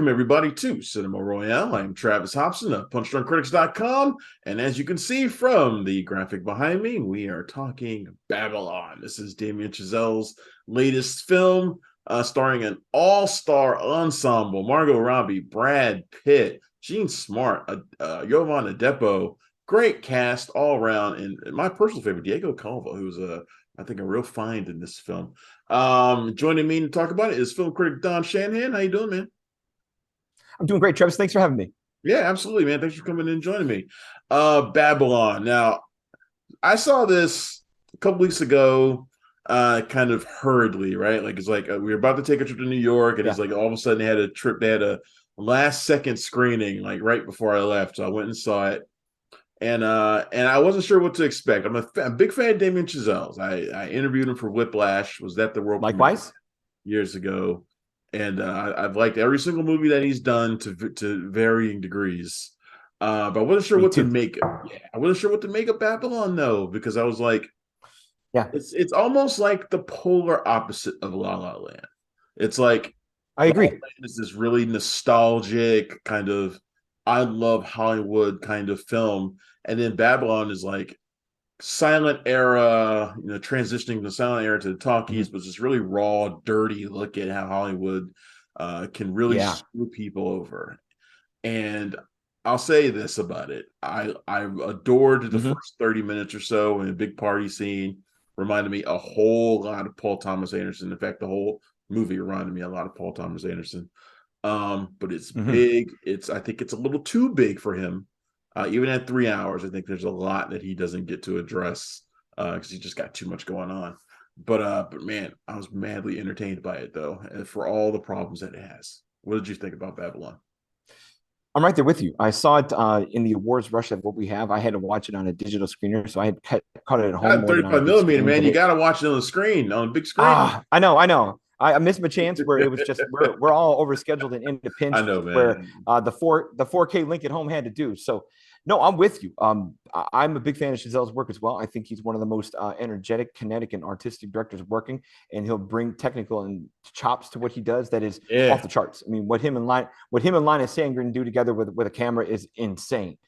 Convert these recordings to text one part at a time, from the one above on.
Welcome, everybody, to Cinema Royale. I'm Travis Hobson of PunchdrunkCritics.com, and as you can see from the graphic behind me, we are talking Babylon. This is Damien Chazelle's latest film, starring an all-star ensemble: Margot Robbie, Brad Pitt, Gene Smart, Jovan Adepo. Great cast all around, and my personal favorite, Diego Calva, who's I think a real find in this film. Joining me to talk about it is film critic Don Shanahan. How you doing, man? I'm doing great, Travis. Thanks for having me. Yeah, absolutely, man. Thanks for coming in and joining me. Babylon. Now, I saw this a couple weeks ago, kind of hurriedly, right? Like it's like we were about to take a trip to New York, and it's Yeah, like all of a sudden they had a last second screening, like right before I left. So I went and saw it. And I wasn't sure what to expect. I'm a big fan of Damien Chazelle's. I interviewed him for Whiplash. Was that the world premiere likewise. years ago? And I've liked every single movie that he's done to varying degrees. But I wasn't sure Me what to too. make. Yeah, I wasn't sure what to make of Babylon though, because I was like, Yeah, it's almost like the polar opposite of La La Land. It's like I La La agree. Land is this really nostalgic kind of I love Hollywood kind of film, and then Babylon is like silent era, transitioning the silent era to the talkies, Mhm. but just really raw, dirty look at how Hollywood can really Yeah. screw people over. And I'll say this about it: I adored the Hmm. first 30 minutes or so, and a big party scene reminded me a whole lot of Paul Thomas Anderson. In fact, the whole movie reminded me a lot of Paul Thomas Anderson. But it's Hmm. big. I think it's a little too big for him. Even at 3 hours, I think there's a lot that he doesn't get to address because he just got too much going on. But man, I was madly entertained by it though, and for all the problems that it has. What did you think about Babylon? I'm right there with you. I saw it in the awards rush of what we have. I had to watch it on a digital screener, so I had caught it at home God, more than on a 35 big millimeter, screen. man. But You it, got to watch it on the screen, on a big screen. I know, I know. I missed my chance where it was just we're all overscheduled and in a I pinch know, where man. the 4K link at home had to do. So no, I'm with you. I'm a big fan of Chazelle's work as well. I think he's one of the most energetic, kinetic, and artistic directors working, and he'll bring technical and chops to what he does that is off Yeah. the charts. I mean, what him and Linus Sandgren do together with a camera is insane.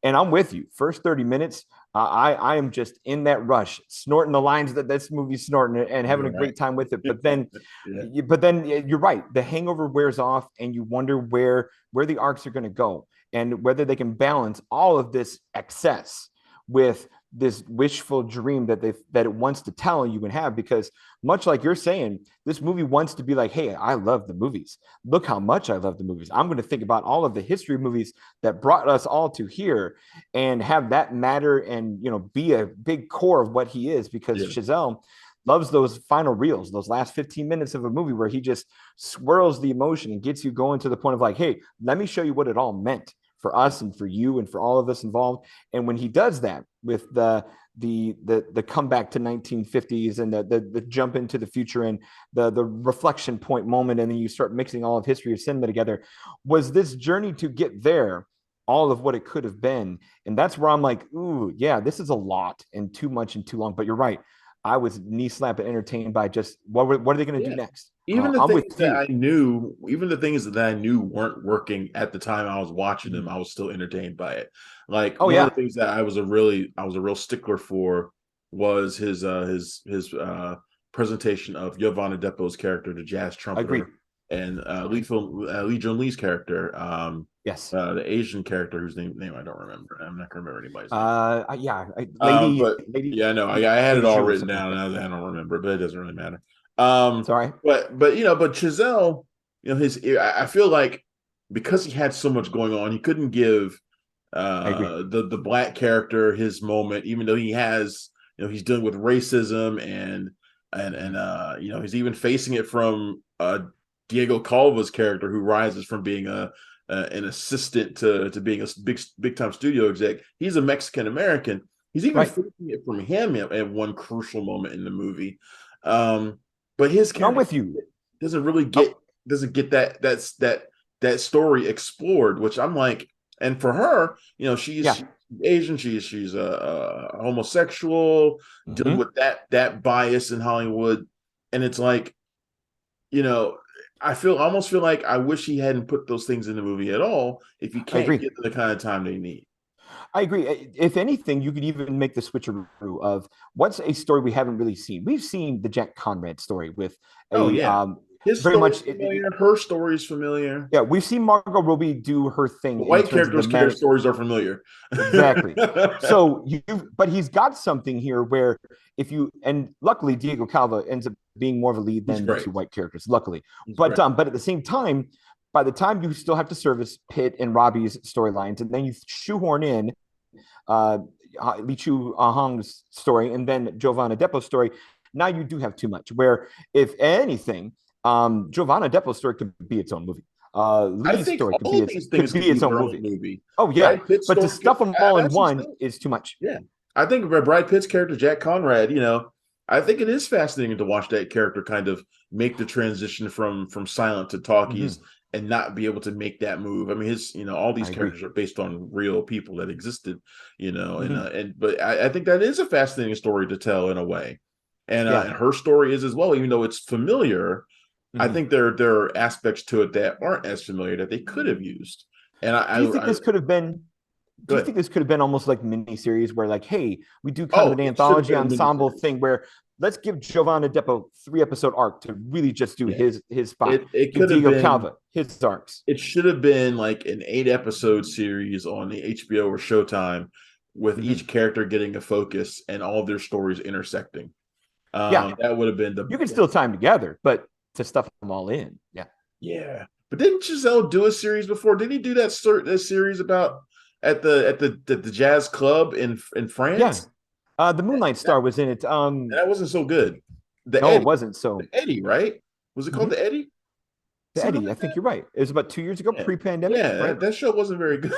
And I'm with you. First 30 minutes, I am just in that rush, snorting the lines that this movie's snorting and having a You're right. great time with it. But then Yeah. you're right. The hangover wears off, and you wonder where the arcs are going to go, and whether they can balance all of this excess with this wishful dream that it wants to tell you and have. Because much like you're saying, this movie wants to be like, hey, I love the movies. Look how much I love the movies. I'm going to think about all of the history of movies that brought us all to here, and have that matter, and be a big core of what he is. Because Yeah. Chazelle loves those final reels, those last 15 minutes of a movie where he just swirls the emotion and gets you going to the point of like, hey, let me show you what it all meant for us and for you and for all of us involved. And when he does that with the comeback to 1950s and the jump into the future and the reflection point moment, and then you start mixing all of history of cinema together, was this journey to get there all of what it could have been. And that's where I'm like, ooh, yeah, this is a lot and too much and too long. But you're right. I was knee slapping entertained by just what are they going to do Yeah. next? Even the I'm with things that you. I knew, even the things that I knew weren't working at the time I was watching them, Mhm. I was still entertained by it. Like Oh one of the yeah, things that I was a real stickler for was his presentation of Giovanni Depo's character, the jazz agreed. trumpeter, and Lee Jun Lee's character, Yes. the Asian character whose name I don't remember. I'm not gonna remember anybody's name. Yeah, But lady, yeah, no, I had it lady all Jew or written something like down. that. And I don't remember, but it doesn't really matter. Sorry. But Chazelle, I feel like because he had so much going on, he couldn't give I agree. the black character his moment, even though he has, he's dealing with racism and he's even facing it from Diego Calva's character, who rises from being an assistant to being a big time studio exec. He's a Mexican American. He's even Right. facing it from him at one crucial moment in the movie. Um, but his No, I'm character with you. doesn't really Oh, get that story explored, which I'm like, and for her, she's yeah. Asian, she's a homosexual, dealing Hmm. with that bias in Hollywood, and it's like, you know, almost feel like I wish he hadn't put those things in the movie at all. If you I can't agree. get the kind of time they need. I agree. If anything, you could even make the switcheroo of what's a story we haven't really seen. We've seen the Jack Conrad story with Oh a yeah, his very story's much. familiar. Her story's familiar. Yeah, we've seen Margot Robbie do her thing The in white terms of the characters' care manic. stories are familiar. Exactly. So but he's got something here where if you, and luckily Diego Calva ends up being more of a lead He's than the great. two white characters, luckily. He's great. But at the same time, by the time you still have to service Pitt and Robbie's storylines, and then you shoehorn in uh, Li Chu Hong's story and then Giovanna Depo's story, now you do have too much. Where, if anything, Giovanna Depo's story could be its own movie. I Lee's think story could all be of these things could be its own their own movie. movie. Oh yeah, Brad Pitt's but to story, stuff them all in that's one is too much. yeah. I think Brad Pitt's character, Jack Conrad, I think it is fascinating to watch that character kind of make the transition from silent to talkies and not be able to make that move. I mean, all these characters are based on real people that existed, but I think that is a fascinating story to tell in a way. And her story is as well, even though it's familiar. I think there are aspects to it that aren't as familiar that they could have used. And do you think this could have been? Do you think this could have been almost like mini series where, like, hey, we do kind of an anthology ensemble thing where let's give Giovanna Depo 3-episode arc to really just do his spot. It could have been Calva his arcs. It should have been like an 8-episode series on the HBO or Showtime with each character getting a focus and all of their stories intersecting. That would have been you can still time together, but to stuff them all in, yeah. But didn't Chazelle do a series before? Didn't he do that series about at the jazz club in France? Yeah, the Moonlight Star was in it. That wasn't so good. It wasn't so. The Eddie, right? Was it called the Eddie? The Eddie, I think you're right. It was about 2 years ago, pre-pandemic. Yeah, right? that show wasn't very good.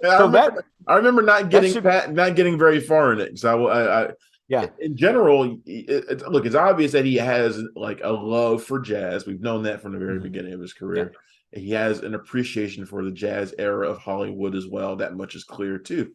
So I remember not getting very far in it. So in general, look, it's obvious that he has like a love for jazz. We've known that from the very beginning of his career. Yeah. He has an appreciation for the jazz era of Hollywood as well. That much is clear too.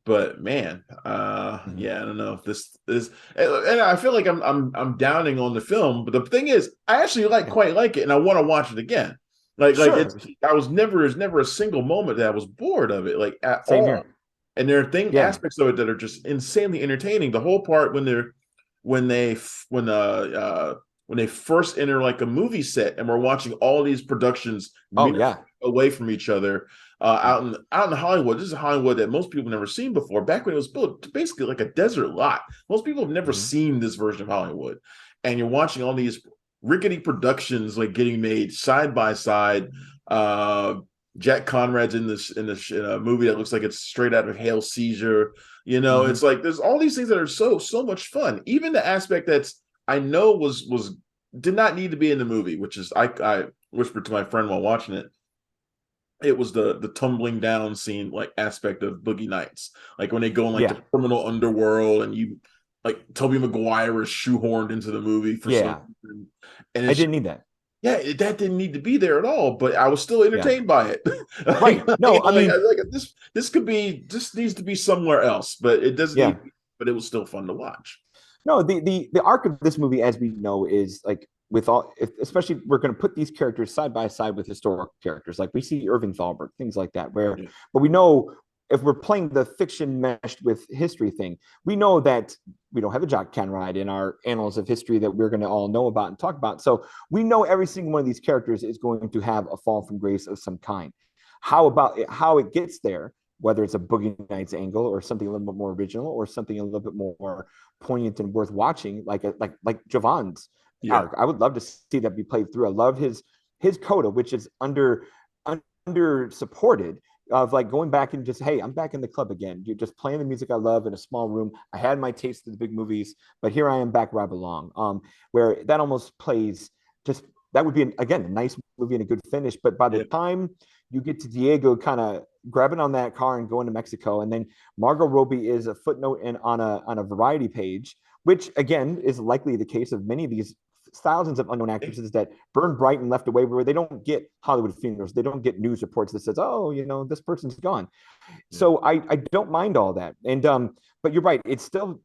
But man, I don't know if this is, and I feel like I'm downing on the film. But the thing is, I actually quite like it, and I want to watch it again. There's never a single moment that I was bored of it, like at all. Here. And there are aspects of it that are just insanely entertaining. The whole part when they first enter like a movie set and we're watching all these productions away from each other out in Hollywood. This is Hollywood that most people have never seen before. Back when it was built basically like a desert lot. Most people have never seen this version of Hollywood. And you're watching all these rickety productions like getting made side by side. Jack Conrad's in this movie that looks like it's straight out of Hail Caesar. It's like there's all these things that are so much fun. Even the aspect that's I know did not need to be in the movie, which is I whispered to my friend while watching it. It was the tumbling down scene, like aspect of Boogie Nights, like when they go in like the criminal underworld, and you like Tobey Maguire is shoehorned into the movie for some reason. And I didn't need that. Yeah, that didn't need to be there at all, but I was still entertained by it. Right? No, I mean, this needs to be somewhere else, but it doesn't. Yeah. But it was still fun to watch. No, the arc of this movie, as we know, is like especially we're going to put these characters side by side with historical characters, like we see Irving Thalberg, things like that. But we know if we're playing the fiction meshed with history thing, we know that we don't have a Jack Conrad in our annals of history that we're going to all know about and talk about. So we know every single one of these characters is going to have a fall from grace of some kind. How it gets there, whether it's a Boogie Nights angle or something a little bit more original or something a little bit more poignant and worth watching, like Javon's arc. I would love to see that be played through. I love his coda, which is under supported, of like going back and just, hey, I'm back in the club again. You're just playing the music I love in a small room. I had my taste of the big movies, but here I am back where I belong. Where that almost plays just, that would be a nice movie and a good finish. But by the time you get to Diego kind of grabbing on that car and going to Mexico, and then Margot Robbie is a footnote on a variety page, which again is likely the case of many of these thousands of unknown actresses that burn bright and left away, where they don't get Hollywood funerals, they don't get news reports that says, oh, this person's gone. So I don't mind all that. And but you're right, it's still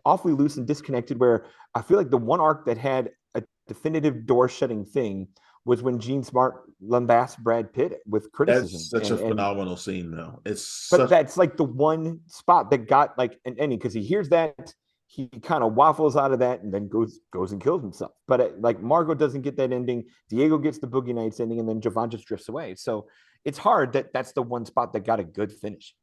awfully loose and disconnected, where I feel like the one arc that had a definitive door shutting thing was when Gene Smart lambasted Brad Pitt with That's criticism, such a and phenomenal scene, though. It's but such that's like the one spot that got like an ending because he hears that, he kind of waffles out of that and then goes and kills himself. But like Margot doesn't get that ending. Diego gets the Boogie Nights ending, and then Jovan just drifts away. So it's hard that that's the one spot that got a good finish.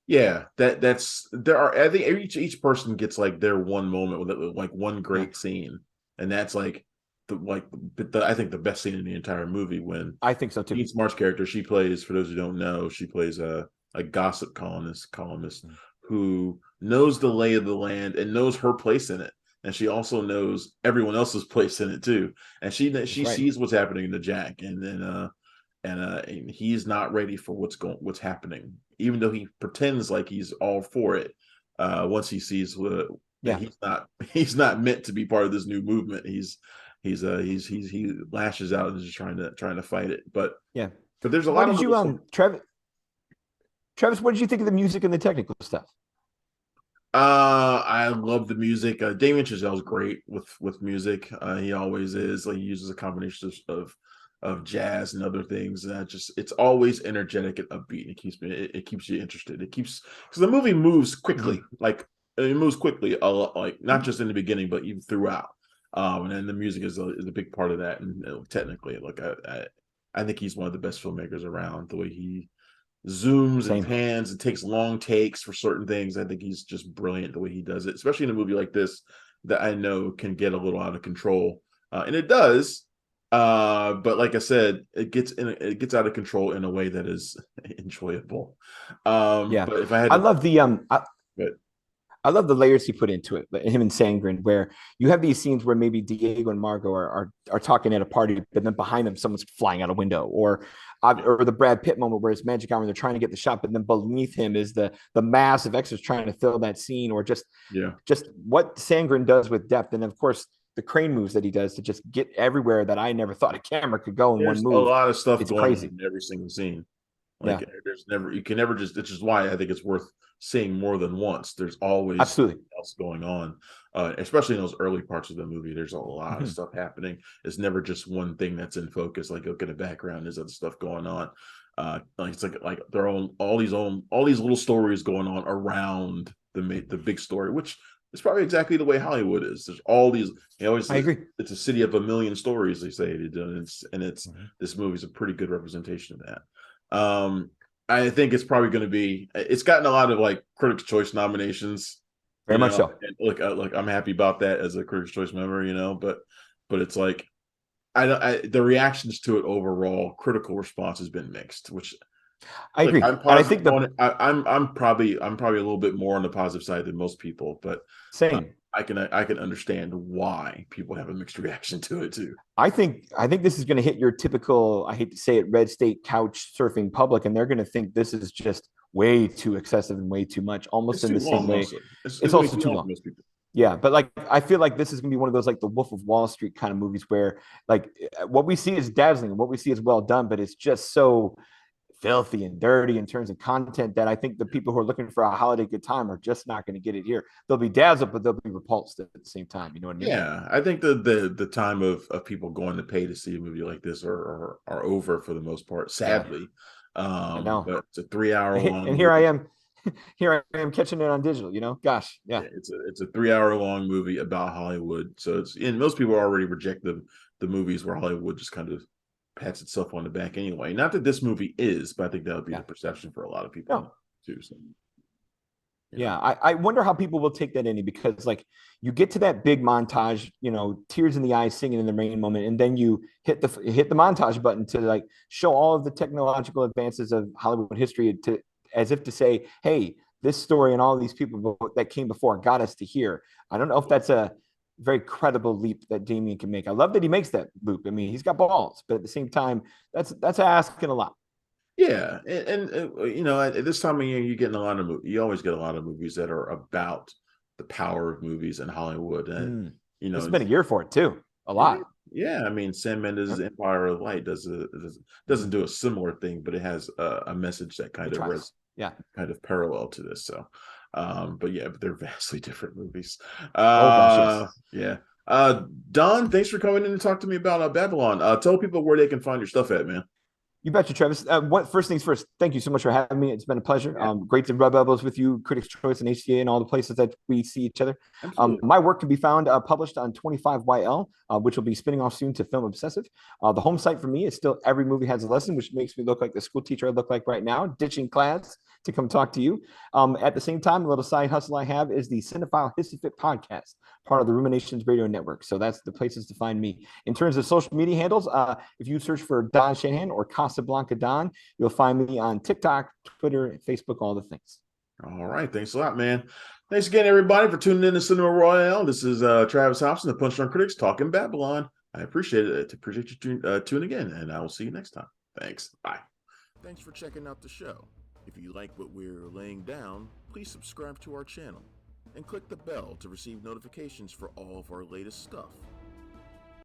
yeah. That's there are. I think each person gets like their one moment with it, like one Yeah, great scene, and that's like I think the best scene in the entire movie when I think so too. Jean Smart's character, she plays, for those who don't know, she plays a gossip columnist who knows the lay of the land and knows her place in it. And she also knows everyone else's place in it too. And That's she right. sees what's happening to Jack, and then and he's not ready for what's happening, even though he pretends like he's all for it. Once he sees that Yeah. he's not meant to be part of this new movement. He lashes out and is just trying to fight it. Yeah. But there's a What lot of did you little. Travis, what did you think of the music and the technical stuff? I love the music. Damien Chazelle's great with music. He always is. Like he uses a combination of jazz and other things. Just it's always energetic and upbeat. It keeps you interested. It keeps because the movie moves quickly. Like it moves quickly a lot. Like not just in the beginning, but even throughout. And then the music is a big part of that. And technically, like I think he's one of the best filmmakers around. The way he zooms and Same. pans and takes long takes for certain things. I think he's just brilliant the way he does it, especially in a movie like this that I know can get a little out of control, and it does. But like I said, it gets out of control in a way that is enjoyable. Yeah. But if I had I to, love the but I love the layers he put into it, him and Sangren, where you have these scenes where maybe Diego and Margot are talking at a party, but then behind them someone's flying out a window, or the Brad Pitt moment where it's magic hour and they're trying to get the shot, but then beneath him is the mass of extras trying to fill that scene, or yeah, just what Sangren does with depth, and of course the crane moves that he does to just get everywhere that I never thought a camera could go in one there's a move. lot of stuff It's going on crazy. in every single scene. Yeah, Like there's never you can never just it's just why I think it's worth seeing more than once. There's always absolutely. something else going on. Especially in those early parts of the movie. There's a lot of Mm-hmm. stuff happening. It's never just one thing that's in focus. Like look in the background, there's other stuff going on. Like it's like their own all these little stories going on around the big story, which is probably exactly the way Hollywood is. There's all these. They always I agree. it's a city of a million stories. They say and it's Mm-hmm. this movie's a pretty good representation of that. I think it's probably going to be. It's gotten a lot of like Critics' Choice nominations, Very much so. And look, I'm happy about that as a Critics' Choice member, but it's like the reactions to it overall, critical response has been mixed, which I like agree, I'm and I think positive on it. I'm probably a little bit more on the positive side than most people, but uh, same. I can understand why people have a mixed reaction to it too. I think this is going to hit your typical, I hate to say it, red state couch surfing public, and they're going to think this is just way too excessive and way too much, almost It's in too the same long, way. also. It's It's way also too too long for long. most people. Yeah, but like I feel like this is going to be one of those like the Wolf of Wall Street kind of movies where like what we see is dazzling and what we see is well done, but it's just so filthy and dirty in terms of content that I think the people who are looking for a holiday good time are just not going to get it here. They'll be dazzled, but they'll be repulsed at the same time. You know what I mean? Yeah, I think the time of people going to pay to see a movie like this are over for the most part, Yeah, sadly. I know. But it's a 3 hour long And here I movie. am, here I am catching it on digital. Gosh, yeah, Yeah, it's a 3 hour long movie about Hollywood. So it's and most people already reject the movies where Hollywood just kind of pats itself on the back anyway. Not that this movie is, but I think that would be yeah. the perception for a lot of people No, too. So you know. yeah. I wonder how people will take that in because like you get to that big montage, tears in the eyes, singing in the rain moment, and then you hit the montage button to like show all of the technological advances of Hollywood history to as if to say, hey, this story and all these people that came before got us to here. I don't know if that's a very credible leap that Damien can make. I love that he makes that loop. I mean, he's got balls, but at the same time, that's asking a lot. Yeah, at this time of year, you're getting a lot of you always get a lot of movies that are about the power of movies in Hollywood, and Mm. you This know, has been a year for it too. A yeah, lot. yeah. I mean, Sam Mendes' Yep. Empire of Light doesn't Mm. do a similar thing, but it has a message that It tries. Yeah. kind of parallel to this. So, but they're vastly different movies. Oh gosh, yes. Yeah. Don, thanks for coming in and talk to me about Babylon. Tell people where they can find your stuff at, man. You betcha, Travis. First things first, thank you so much for having me. It's been a pleasure. Yeah, Great to rub elbows with you, Critics' Choice and HCA and all the places that we see each other. absolutely. My work can be found published on 25YL, which will be spinning off soon to Film Obsessive. The home site for me is still Every Movie Has a Lesson, which makes me look like the school teacher I look like right now, ditching class to come talk to you. At the same time, a little side hustle I have is the Cinephile Hissy Fit podcast, part of the Ruminations Radio Network. So that's the places to find me. In terms of social media handles, if you search for Don Shanahan or Casablanca Don, you'll find me on TikTok, Twitter, Facebook, all the things. All right. Thanks a lot, man. Thanks again, everybody, for tuning in to Cinema Royale. This is Travis Hobson, the Punch Drunk Critics, talking Babylon. I appreciate it. Appreciate you tuning in, and I will see you next time. Thanks. Bye. Thanks for checking out the show. If you like what we're laying down, please subscribe to our channel and click the bell to receive notifications for all of our latest stuff.